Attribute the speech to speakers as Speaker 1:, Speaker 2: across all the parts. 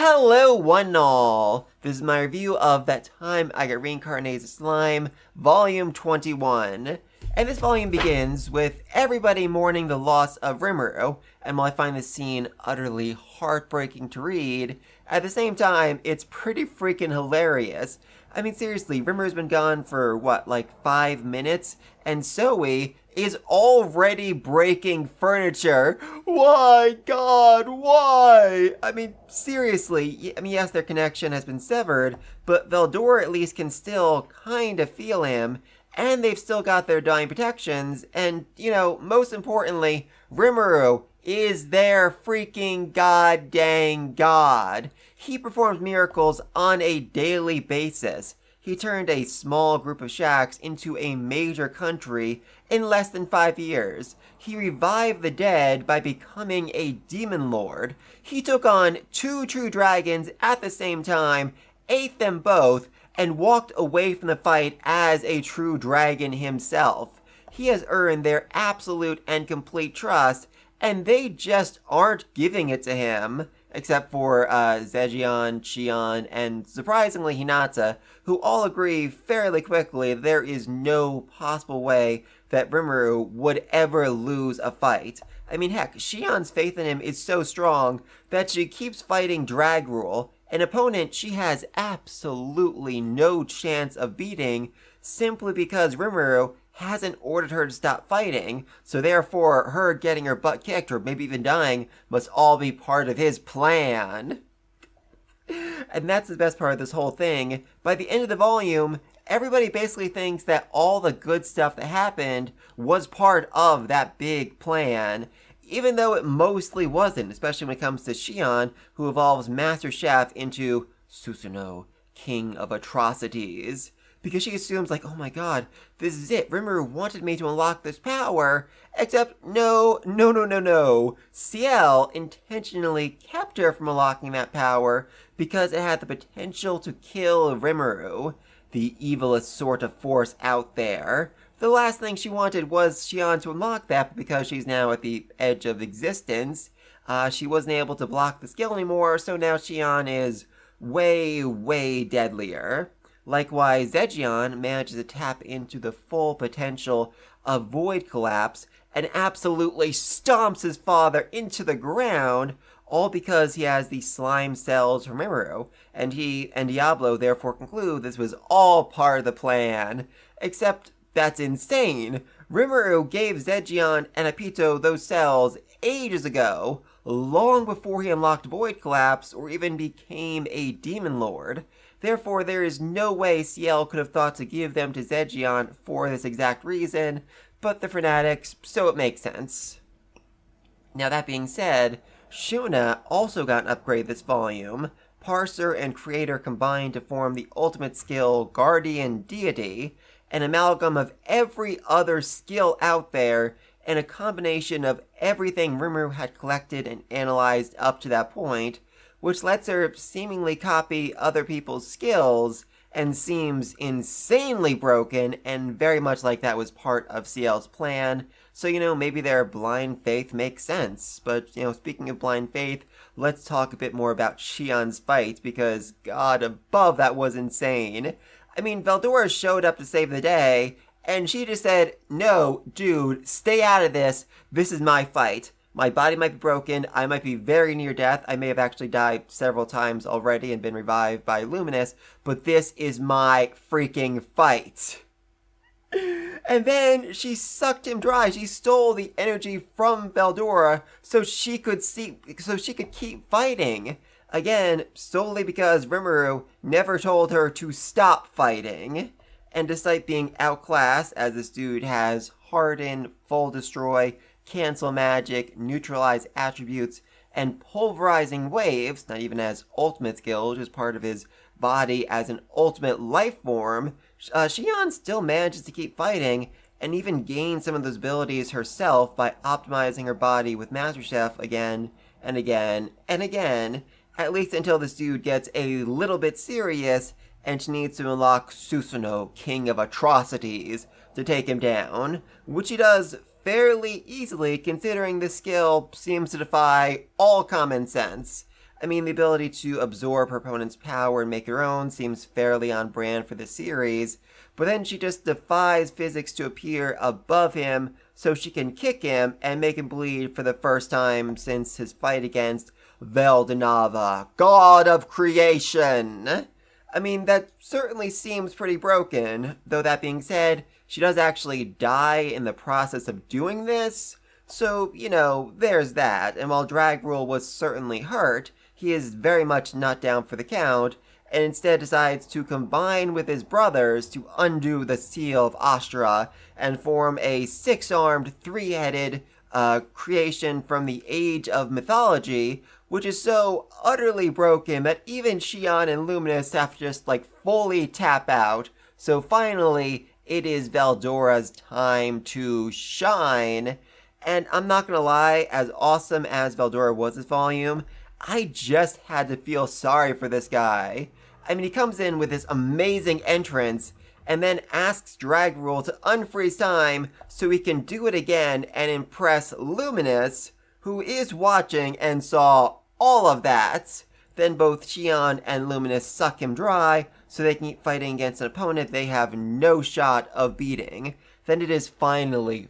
Speaker 1: Hello, one and all! This is my review of That Time I Got Reincarnated as a Slime, Volume 21. And this volume begins with everybody mourning the loss of Rimuru, and while I find this scene utterly heartbreaking to read, at the same time, it's pretty freaking hilarious. I mean, seriously, Rimuru's been gone for, like 5 minutes? And Zoe is already breaking furniture. Why, God, why? I mean, seriously, yes, their connection has been severed, but Veldora at least can still kind of feel him, and they've still got their dying protections, and, most importantly, Rimuru is their freaking god-dang god. He performs miracles on a daily basis. He turned a small group of shacks into a major country in less than 5 years. He revived the dead by becoming a demon lord. He took on 2 true dragons at the same time, ate them both, and walked away from the fight as a true dragon himself. He has earned their absolute and complete trust, and they just aren't giving it to him. Except for Zejion, Shion, and surprisingly Hinata, who all agree fairly quickly there is no possible way that Rimuru would ever lose a fight. I mean, heck, Shion's faith in him is so strong that she keeps fighting Drag Rule, an opponent she has absolutely no chance of beating simply because Rimuru hasn't ordered her to stop fighting, so therefore her getting her butt kicked or maybe even dying must all be part of his plan. And that's the best part of this whole thing. By the end of the volume, everybody basically thinks that all the good stuff that happened was part of that big plan, even though it mostly wasn't, especially when it comes to Shion, who evolves Master Chef into Susanoo, King of Atrocities. Because she assumes, oh my god, this is it. Rimuru wanted me to unlock this power, except no. Ciel intentionally kept her from unlocking that power because it had the potential to kill Rimuru, the evilest sort of force out there. The last thing she wanted was Shion to unlock that, but because she's now at the edge of existence, she wasn't able to block the skill anymore, so now Shion is way deadlier. Likewise, Zejion manages to tap into the full potential of Void Collapse and absolutely stomps his father into the ground, all because he has the slime cells from Rimuru, and he and Diablo therefore conclude this was all part of the plan. Except that's insane. Rimuru gave Zejion and Apito those cells ages ago, long before he unlocked Void Collapse or even became a Demon Lord. Therefore, there is no way Ciel could have thought to give them to Zejion for this exact reason, but the fanatics, so it makes sense. Now that being said, Shuna also got an upgrade this volume. Parser and Creator combined to form the ultimate skill Guardian Deity, an amalgam of every other skill out there, and a combination of everything Rimuru had collected and analyzed up to that point, which lets her seemingly copy other people's skills and seems insanely broken and very much like that was part of Ciel's plan. So, maybe their blind faith makes sense. But, speaking of blind faith, let's talk a bit more about Shion's fight because, God above, that was insane. I mean, Veldora showed up to save the day, and she just said, "No, dude, stay out of this. This is my fight. My body might be broken, I might be very near death, I may have actually died several times already and been revived by Luminous, but this is my freaking fight." And then she sucked him dry. She stole the energy from Veldora so she could keep fighting. Again, solely because Rimuru never told her to stop fighting. And despite being outclassed, as this dude has Harden, Full Destroy, Cancel Magic, Neutralize Attributes, and Pulverizing Waves, not even as ultimate skill, which is part of his body as an ultimate life form, Shion still manages to keep fighting and even gain some of those abilities herself by optimizing her body with Master Chef again and again and again, at least until this dude gets a little bit serious and she needs to unlock Susanoo, King of Atrocities, to take him down, which he does fairly easily considering this skill seems to defy all common sense. I mean, the ability to absorb her opponent's power and make her own seems fairly on brand for the series, but then she just defies physics to appear above him so she can kick him and make him bleed for the first time since his fight against Veldanava, god of creation. I mean, that certainly seems pretty broken, though that being said, she does actually die in the process of doing this, so, there's that, and while Dragrule was certainly hurt, he is very much not down for the count, and instead decides to combine with his brothers to undo the Seal of Ashtra and form a six-armed, three-headed creation from the Age of Mythology, which is so utterly broken that even Xion and Luminous have to just, fully tap out. So finally, it is Veldora's time to shine. And I'm not gonna lie, as awesome as Veldora was this volume, I just had to feel sorry for this guy. I mean, he comes in with this amazing entrance, and then asks Dragrule to unfreeze time so he can do it again and impress Luminous, who is watching and saw all of that. Then both Xion and Luminous suck him dry so they can keep fighting against an opponent they have no shot of beating. Then it is finally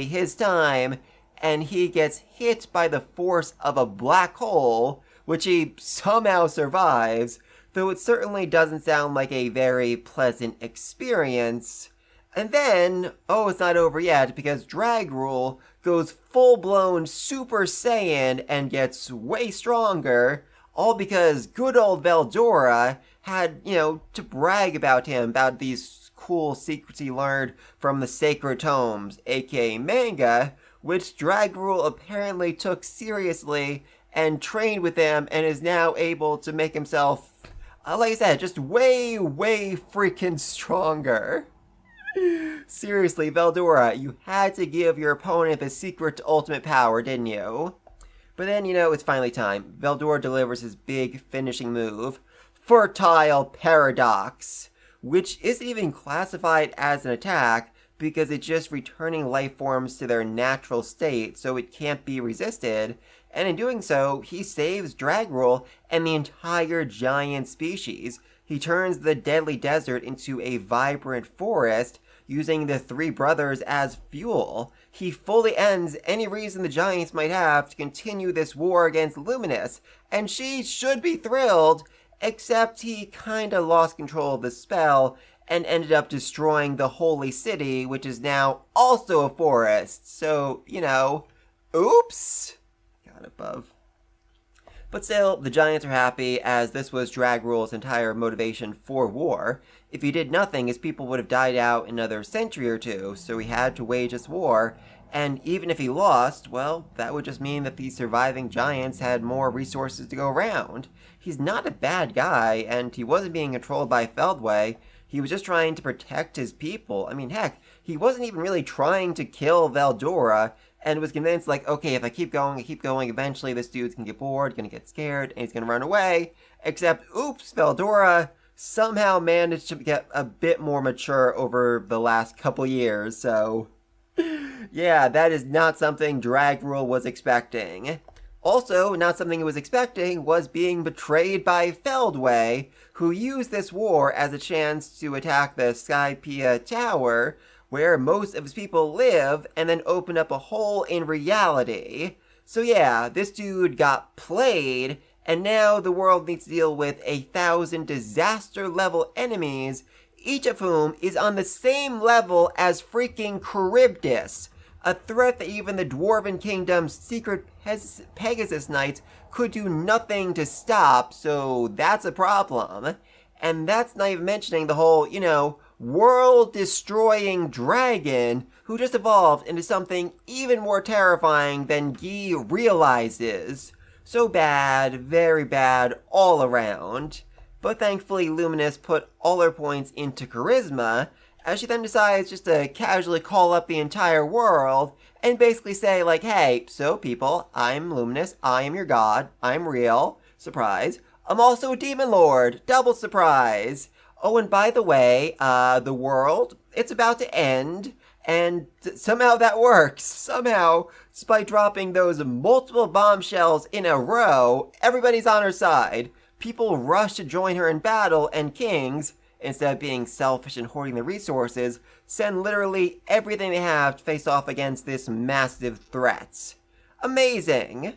Speaker 1: his time, and he gets hit by the force of a black hole, which he somehow survives, though it certainly doesn't sound like a very pleasant experience. And then, it's not over yet, because Dragrule goes full-blown Super Saiyan and gets way stronger, all because good old Veldora had, to brag about him, about these cool secrets he learned from the Sacred Tomes, aka manga, which Dragrule apparently took seriously and trained with them and is now able to make himself, like I said, just way freaking stronger. Seriously, Veldora, you had to give your opponent the secret to ultimate power, didn't you? But then, it's finally time. Veldora delivers his big finishing move, Fertile Paradox, which isn't even classified as an attack because it's just returning life forms to their natural state, so it can't be resisted. And in doing so, he saves Dragrule and the entire giant species. He turns the deadly desert into a vibrant forest, using the three brothers as fuel. He fully ends any reason the giants might have to continue this war against Luminous, and she should be thrilled, except he kinda lost control of the spell and ended up destroying the holy city, which is now also a forest. So, oops! God above. But still, the giants are happy, as this was Dragrule's entire motivation for war. If he did nothing, his people would have died out in another century or two, so he had to wage this war, and even if he lost, well, that would just mean that the surviving giants had more resources to go around. He's not a bad guy, and he wasn't being controlled by Feldway. He was just trying to protect his people. I mean, heck, he wasn't even really trying to kill Veldora, and was convinced, okay, if I keep going, eventually this dude's gonna get bored, gonna get scared, and he's gonna run away. Except, oops, Veldora somehow managed to get a bit more mature over the last couple years, so yeah, that is not something Dragrule was expecting. Also, not something he was expecting was being betrayed by Feldway, who used this war as a chance to attack the Skypiea Tower, where most of his people live, and then open up a hole in reality. So yeah, this dude got played, and now the world needs to deal with 1,000 disaster-level enemies, each of whom is on the same level as freaking Charybdis, a threat that even the Dwarven Kingdom's secret Pegasus Knights could do nothing to stop, so that's a problem. And that's not even mentioning the whole, world-destroying dragon who just evolved into something even more terrifying than Guy realizes. So bad, very bad, all around. But thankfully, Luminous put all her points into charisma, as she then decides just to casually call up the entire world and basically say, hey, so people, I'm Luminous, I am your god, I'm real, surprise. I'm also a demon lord, double surprise. Oh, and by the way, the world, it's about to end, And somehow that works. Somehow, despite dropping those multiple bombshells in a row, everybody's on her side. People rush to join her in battle, and kings, instead of being selfish and hoarding the resources, send literally everything they have to face off against this massive threat. Amazing!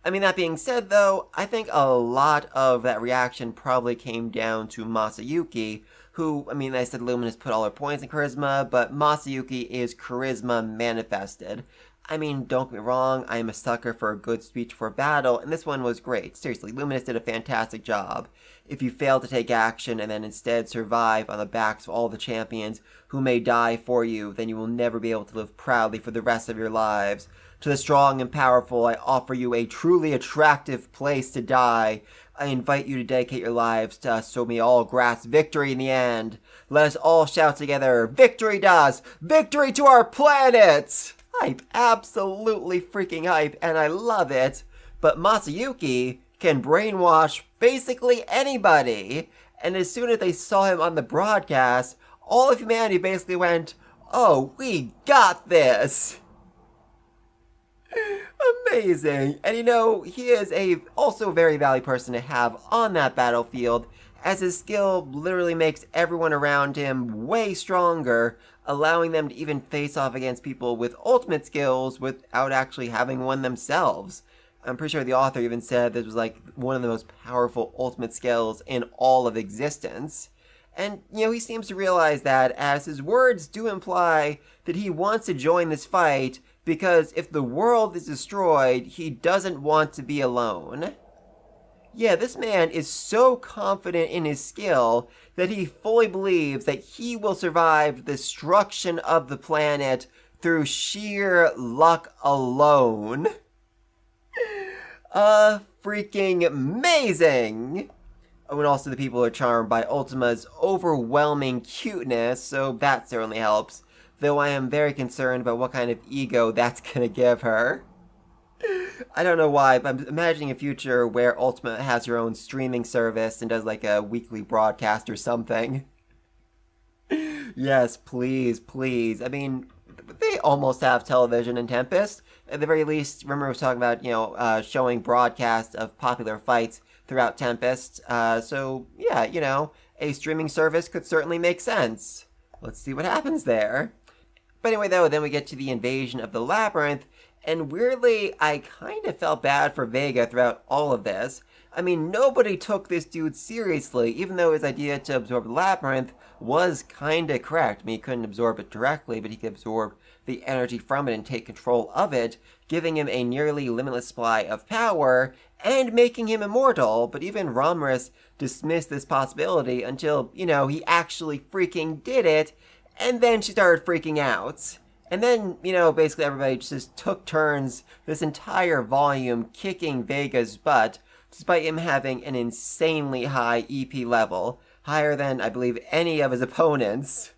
Speaker 1: I mean, that being said, though, I think a lot of that reaction probably came down to Masayuki, who, I mean, I said Luminous put all her points in charisma, but Masayuki is charisma manifested. I mean, don't get me wrong, I am a sucker for a good speech for battle, and this one was great. Seriously, Luminous did a fantastic job. If you fail to take action and then instead survive on the backs of all the champions who may die for you, then you will never be able to live proudly for the rest of your lives. To the strong and powerful, I offer you a truly attractive place to die. I invite you to dedicate your lives to us so we all grasp victory in the end. Let us all shout together, victory to us! Victory to our planet! Hype, absolutely freaking hype, and I love it. But Masayuki can brainwash basically anybody. And as soon as they saw him on the broadcast, all of humanity basically went, oh, we got this! Amazing. And you know, he is also a very valuable person to have on that battlefield, as his skill literally makes everyone around him way stronger, allowing them to even face off against people with ultimate skills without actually having one themselves. I'm pretty sure the author even said this was like one of the most powerful ultimate skills in all of existence. And, you know, he seems to realize that, as his words do imply that he wants to join this fight, because if the world is destroyed, he doesn't want to be alone. Yeah, this man is so confident in his skill that he fully believes that he will survive the destruction of the planet through sheer luck alone. Freaking amazing! Oh, and also the people are charmed by Ultima's overwhelming cuteness, so that certainly helps. Though I am very concerned about what kind of ego that's gonna give her. I don't know why, but I'm imagining a future where Ultima has her own streaming service and does like a weekly broadcast or something. Yes, please, please. I mean, they almost have television in Tempest. At the very least, remember I was talking about, showing broadcasts of popular fights throughout Tempest. So, yeah, you know, a streaming service could certainly make sense. Let's see what happens there. But anyway, though, then we get to the invasion of the labyrinth, and weirdly, I kind of felt bad for Vega throughout all of this. I mean, nobody took this dude seriously, even though his idea to absorb the labyrinth was kind of correct. I mean, he couldn't absorb it directly, but he could absorb the energy from it and take control of it, giving him a nearly limitless supply of power, and making him immortal. But even Romulus dismissed this possibility until, you know, he actually freaking did it, and then she started freaking out. And then, you know, basically everybody just took turns this entire volume kicking Vega's butt, despite him having an insanely high EP level, higher than, I believe, any of his opponents.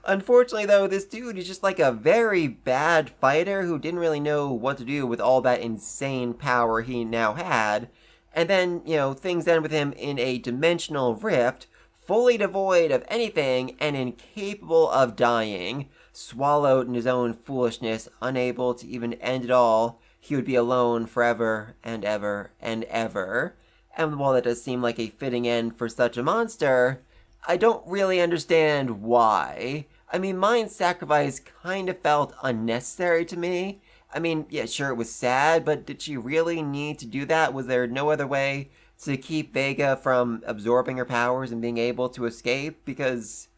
Speaker 1: Unfortunately, though, this dude is just like a very bad fighter who didn't really know what to do with all that insane power he now had. And then, you know, things end with him in a dimensional rift, fully devoid of anything and incapable of dying, swallowed in his own foolishness, unable to even end it all. He would be alone forever and ever and ever. And while that does seem like a fitting end for such a monster, I don't really understand why. I mean, Mind's sacrifice kind of felt unnecessary to me. I mean, yeah, sure, it was sad, but did she really need to do that? Was there no other way to keep Vega from absorbing her powers and being able to escape? Because,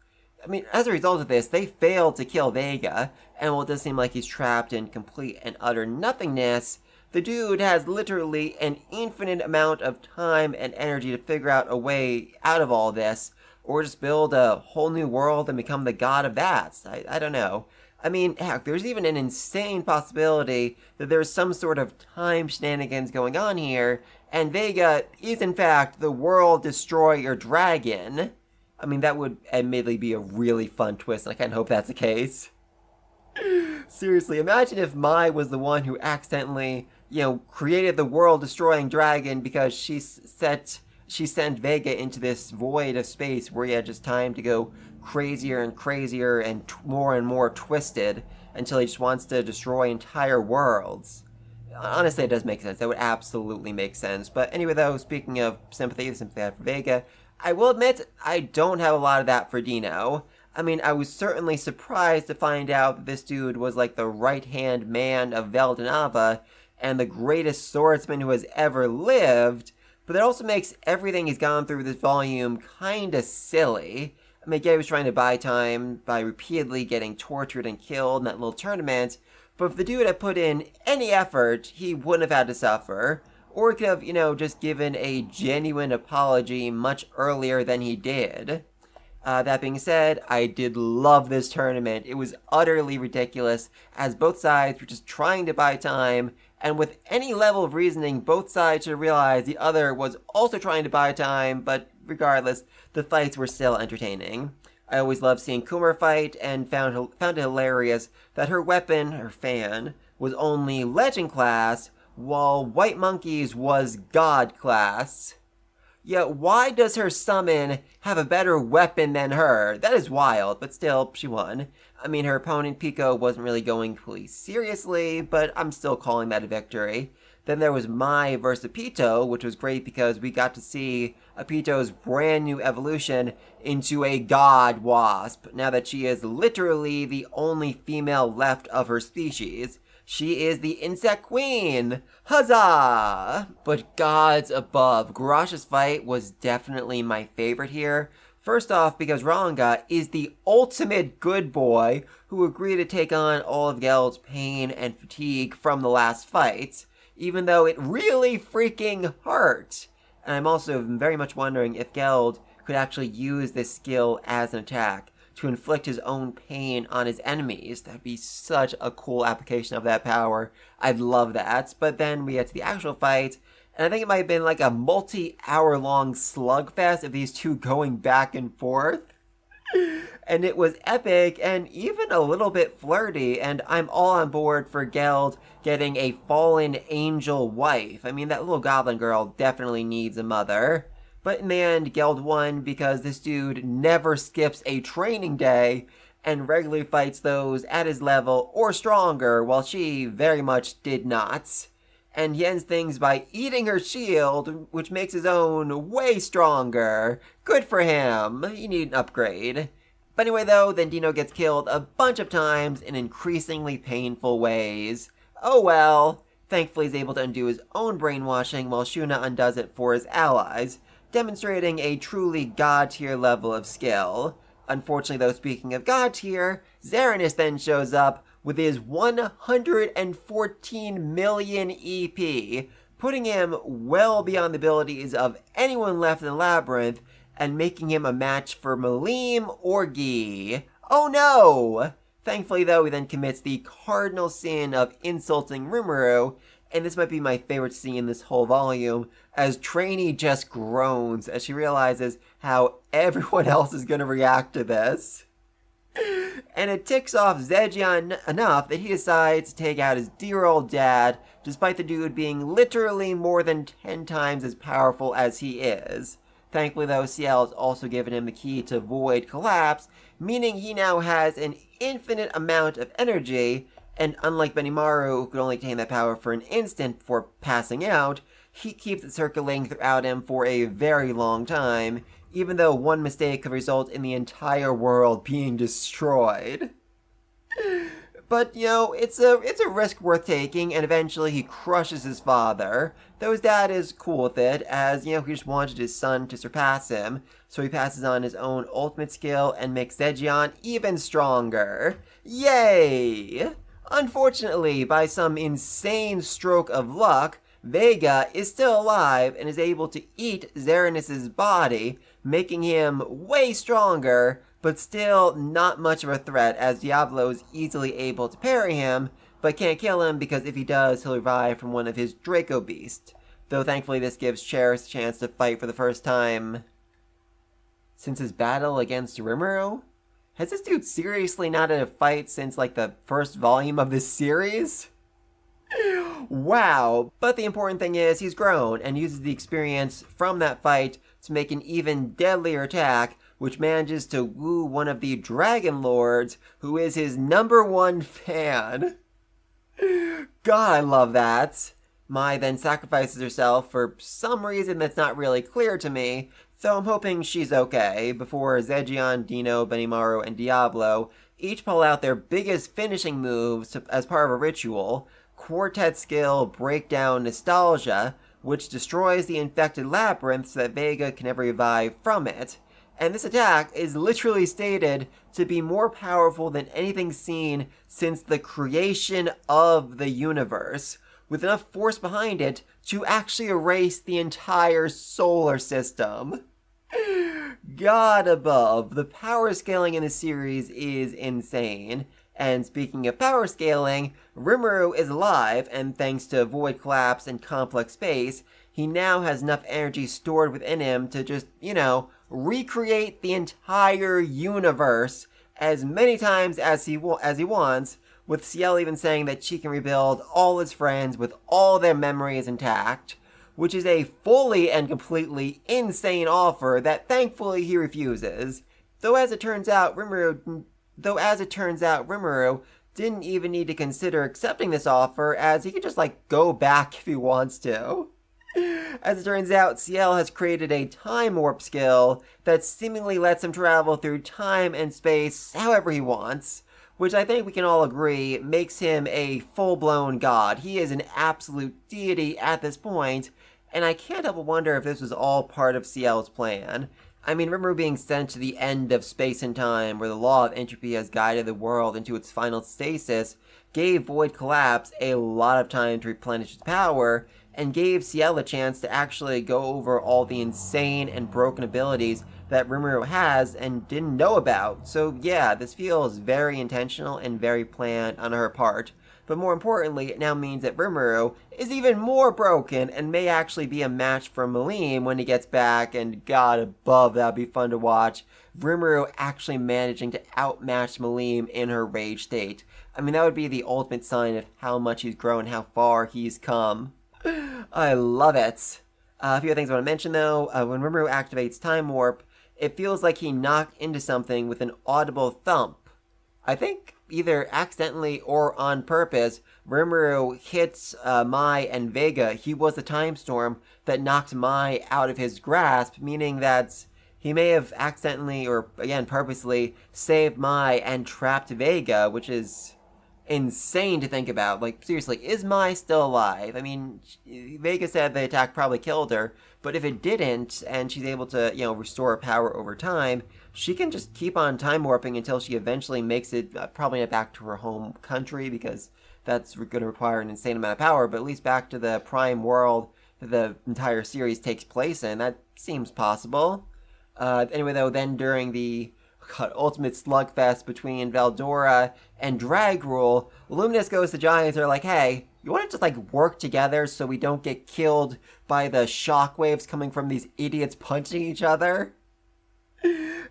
Speaker 1: I mean, as a result of this, they failed to kill Vega, and while it does seem like he's trapped in complete and utter nothingness, the dude has literally an infinite amount of time and energy to figure out a way out of all this, or just build a whole new world and become the god of that. I don't know. I mean, heck, there's even an insane possibility that there's some sort of time shenanigans going on here, and Vega is in fact the world destroyer dragon. I mean, that would admittedly be a really fun twist, and I kind of hope that's the case. Seriously, imagine if Mai was the one who accidentally, you know, created the world destroying dragon because she set she sent Vega into this void of space where he had just time to go crazier and crazier and more twisted until he just wants to destroy entire worlds. Honestly, it does make sense. That would absolutely make sense. But anyway, though, speaking of sympathy I have for Vega, I will admit I don't have a lot of that for Dino. I mean, I was certainly surprised to find out that this dude was like the right-hand man of Veldanava and the greatest swordsman who has ever lived, but that also makes everything he's gone through this volume kinda silly. I mean, yeah, he was trying to buy time by repeatedly getting tortured and killed in that little tournament, but if the dude had put in any effort, he wouldn't have had to suffer. Or he could have, just given a genuine apology much earlier than he did. That being said, I did love this tournament. It was utterly ridiculous, as both sides were just trying to buy time, and with any level of reasoning, both sides should realize the other was also trying to buy time, but regardless, the fights were still entertaining. I always loved seeing Kumar fight, and found it hilarious that her weapon, her fan, was only Legend class, while White Monkey's was God class. Yet why does her summon have a better weapon than her? That is wild, but still, she won. I mean, her opponent, Pico, wasn't really going completely seriously, but I'm still calling that a victory. Then there was Mai versus Apito, which was great because we got to see Apito's brand new evolution into a god wasp, now that she is literally the only female left of her species. She is the insect queen! Huzzah! But gods above, Garash's fight was definitely my favorite here. First off, because Ranga is the ultimate good boy who agreed to take on all of Geld's pain and fatigue from the last fight, even though it really freaking hurt. And I'm also very much wondering if Geld could actually use this skill as an attack to inflict his own pain on his enemies. That'd be such a cool application of that power. I'd love that. But then we get to the actual fight, and I think it might have been like a multi-hour long slugfest of these two going back and forth. And it was epic and even a little bit flirty, and I'm all on board for Geld getting a fallen angel wife. I mean, that little goblin girl definitely needs a mother. But in the end, Geld won because this dude never skips a training day and regularly fights those at his level or stronger, while she very much did not. And he ends things by eating her shield, which makes his own way stronger. Good for him. He needed an upgrade. But anyway, though, then Dino gets killed a bunch of times in increasingly painful ways. Oh well. Thankfully, he's able to undo his own brainwashing while Shuna undoes it for his allies, demonstrating a truly god-tier level of skill. Unfortunately, though, speaking of god-tier, Xeranis then shows up with his 114 million EP, putting him well beyond the abilities of anyone left in the labyrinth, and making him a match for Malim or Guy. Oh no! Thankfully, though, he then commits the cardinal sin of insulting Rimuru, and this might be my favorite scene in this whole volume, as Trainee just groans as she realizes how everyone else is going to react to this. And it ticks off Zhejian enough that he decides to take out his dear old dad, despite the dude being literally more than 10 times as powerful as he is. Thankfully, though, Ciel has also given him the key to void collapse, meaning he now has an infinite amount of energy, and unlike Benimaru, who could only attain that power for an instant before passing out, he keeps it circulating throughout him for a very long time, even though one mistake could result in the entire world being destroyed. But, it's a risk worth taking, and eventually he crushes his father, though his dad is cool with it, as, he just wanted his son to surpass him, so he passes on his own ultimate skill and makes Zhejian even stronger. Yay! Unfortunately, by some insane stroke of luck, Vega is still alive and is able to eat Xeranis' body, making him way stronger, but still not much of a threat, as Diablo is easily able to parry him, but can't kill him because if he does, he'll revive from one of his Draco Beasts. Though thankfully this gives Cheris a chance to fight for the first time since his battle against Rimuru. Has this dude seriously not had a fight since, the first volume of this series? Wow. But the important thing is he's grown and uses the experience from that fight to make an even deadlier attack, which manages to woo one of the Dragon Lords, who is his #1 fan. God, I love that. Mai then sacrifices herself for some reason that's not really clear to me, so I'm hoping she's okay, before Zejion, Dino, Benimaru, and Diablo each pull out their biggest finishing moves as part of a ritual, Quartet Skill Breakdown Nostalgia, which destroys the infected labyrinth so that Vega can never revive from it. And this attack is literally stated to be more powerful than anything seen since the creation of the universe, with enough force behind it to actually erase the entire solar system. God above, the power scaling in the series is insane. And speaking of power scaling, Rimuru is alive, and thanks to Void Collapse and Complex Space, he now has enough energy stored within him to just, recreate the entire universe as many times as he wants, with Ciel even saying that she can rebuild all his friends with all their memories intact, which is a fully and completely insane offer that thankfully he refuses. Though as it turns out, Rimuru didn't even need to consider accepting this offer, as he could just go back if he wants to. As it turns out, Ciel has created a time warp skill that seemingly lets him travel through time and space however he wants, which I think we can all agree makes him a full-blown god. He is an absolute deity at this point, and I can't help but wonder if this was all part of Ciel's plan. I mean, Rimuru being sent to the end of space and time, where the law of entropy has guided the world into its final stasis, gave Void Collapse a lot of time to replenish its power, and gave Ciel a chance to actually go over all the insane and broken abilities that Rimuru has and didn't know about. So yeah, this feels very intentional and very planned on her part. But more importantly, it now means that Rimuru is even more broken and may actually be a match for Malim when he gets back, and God above, that'd be fun to watch. Rimuru actually managing to outmatch Malim in her rage state. I mean, that would be the ultimate sign of how much he's grown, how far he's come. I love it. A few other things I want to mention though. When Rimuru activates Time Warp, it feels like he knocked into something with an audible thump. I think either accidentally or on purpose, Rimuru hits Mai and Vega. He was the time storm that knocked Mai out of his grasp, meaning that he may have accidentally or, again, purposely saved Mai and trapped Vega, which is insane to think about. Seriously, is Mai still alive? I mean, Vega said the attack probably killed her, but if it didn't, and she's able to, restore her power over time, she can just keep on time warping until she eventually makes it, probably not back to her home country, because that's going to require an insane amount of power, but at least back to the prime world that the entire series takes place in. That seems possible. Anyway, though, then during the ultimate slugfest between Veldora and Dragrule, Luminous goes to Giants. They're like, hey, you want to just work together so we don't get killed by the shockwaves coming from these idiots punching each other?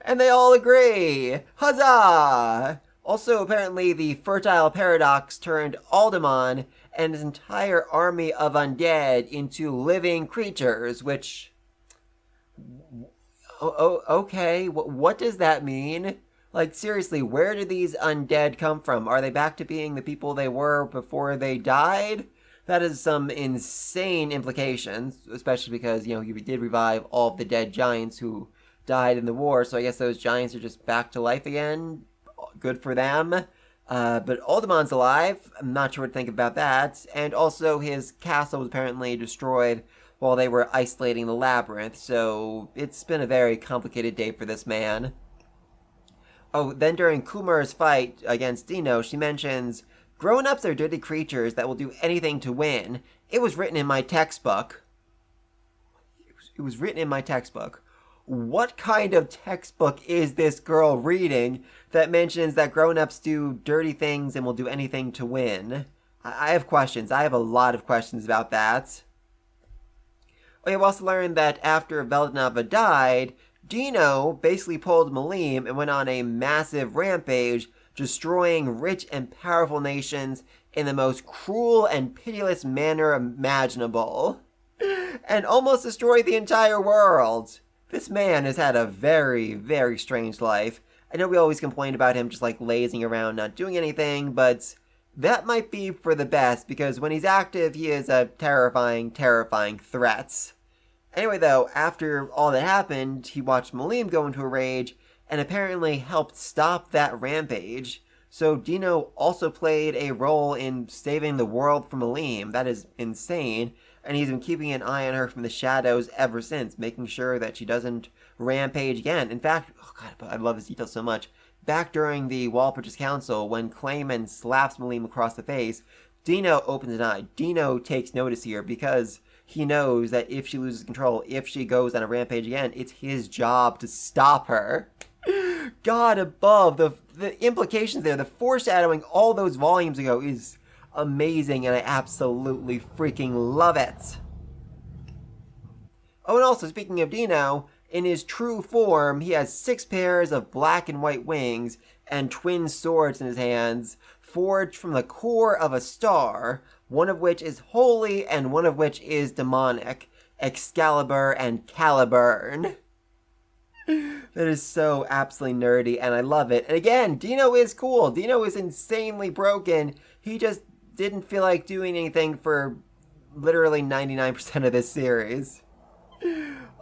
Speaker 1: And they all agree. Huzzah! Also, apparently, the Fertile Paradox turned Aldemon and his entire army of undead into living creatures, which... okay, what does that mean? Seriously, where do these undead come from? Are they back to being the people they were before they died? That is some insane implications, especially because, you did revive all of the dead giants who died in the war, so I guess those giants are just back to life again. Good for them. But Aldemon's alive. I'm not sure what to think about that. And also, his castle was apparently destroyed while they were isolating the labyrinth, so it's been a very complicated day for this man. Oh, then during Kumar's fight against Dino, she mentions, grown-ups are dirty creatures that will do anything to win. It was written in my textbook. It was written in my textbook. What kind of textbook is this girl reading that mentions that grown-ups do dirty things and will do anything to win? I have questions. I have a lot of questions about that. We also learned that after Veldanava died, Dino basically pulled Malim and went on a massive rampage, destroying rich and powerful nations in the most cruel and pitiless manner imaginable, and almost destroy the entire world. This man has had a very, very strange life. I know we always complain about him just like lazing around, not doing anything, but that might be for the best, because when he's active, he is a terrifying, terrifying threat. Anyway, though, after all that happened, he watched Malim go into a rage, and apparently helped stop that rampage. So Dino also played a role in saving the world from Malim. That is insane. And he's been keeping an eye on her from the shadows ever since, making sure that she doesn't rampage again. In fact, oh god, I love this detail so much. Back during the Walpurgis Council, when Clayman slaps Malim across the face, Dino opens an eye. Dino takes notice here because he knows that if she loses control, if she goes on a rampage again, it's his job to stop her. God above, the implications there, the foreshadowing all those volumes ago is amazing, and I absolutely freaking love it. Oh, and also, speaking of Dino, in his true form, he has 6 pairs of black and white wings and twin swords in his hands, forged from the core of a star, one of which is holy and one of which is demonic, Excalibur and Caliburn. That is so absolutely nerdy, and I love it. And again, Dino is cool. Dino is insanely broken. He just didn't feel like doing anything for literally 99% of this series.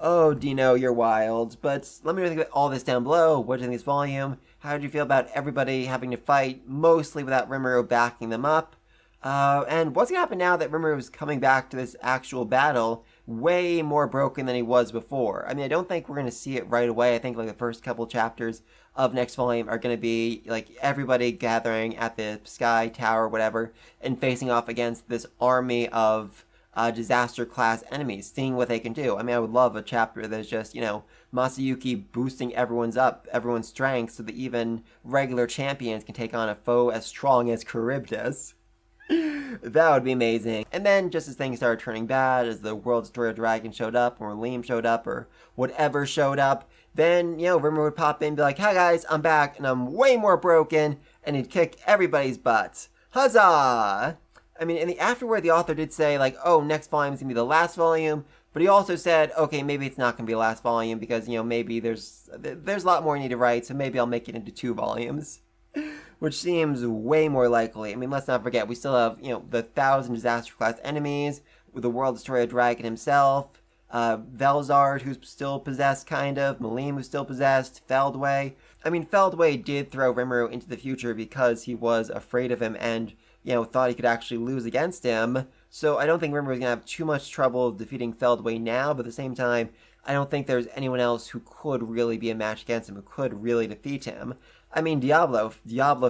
Speaker 1: Oh, Dino, you're wild. But let me know about all this down below. What do you think of this volume? How did you feel about everybody having to fight, mostly without Rimuru backing them up? And what's going to happen now that Rimuru is coming back to this actual battle way more broken than he was before? I mean, I don't think we're going to see it right away. I think like the first couple chapters of next volume are going to be like everybody gathering at the Sky Tower, whatever, and facing off against this army of disaster class enemies, seeing what they can do. I mean, I would love a chapter that's just, Masayuki boosting everyone's strength so that even regular champions can take on a foe as strong as Charybdis. That would be amazing. And then, just as things started turning bad, as the World Destroyer Dragon showed up, or Liam showed up, or whatever showed up, then, Rimuru would pop in and be like, "Hi guys, I'm back, and I'm way more broken," and he'd kick everybody's butts. Huzzah! I mean, in the afterword, the author did say, like, oh, next volume's gonna be the last volume, but he also said, okay, maybe it's not gonna be the last volume, because, maybe there's a lot more I need to write, so maybe I'll make it into 2 volumes. Which seems way more likely. I mean, let's not forget, we still have, the 1,000 disaster class enemies, with the World Destroyer Dragon himself, Velzard, who's still possessed, kind of, Malim, who's still possessed, Feldway. I mean, Feldway did throw Rimuru into the future because he was afraid of him and, thought he could actually lose against him. So I don't think Rimuru is going to have too much trouble defeating Feldway now, but at the same time, I don't think there's anyone else who could really be a match against him, who could really defeat him. I mean, Diablo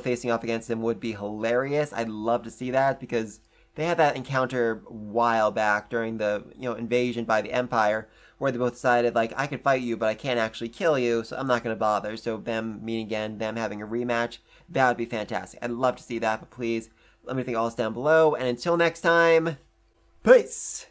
Speaker 1: facing off against him would be hilarious. I'd love to see that, because they had that encounter a while back during the, invasion by the Empire, where they both decided, like, I could fight you, but I can't actually kill you, so I'm not going to bother. So them meeting again, them having a rematch, that would be fantastic. I'd love to see that, but please, let me think all this down below, and until next time, peace!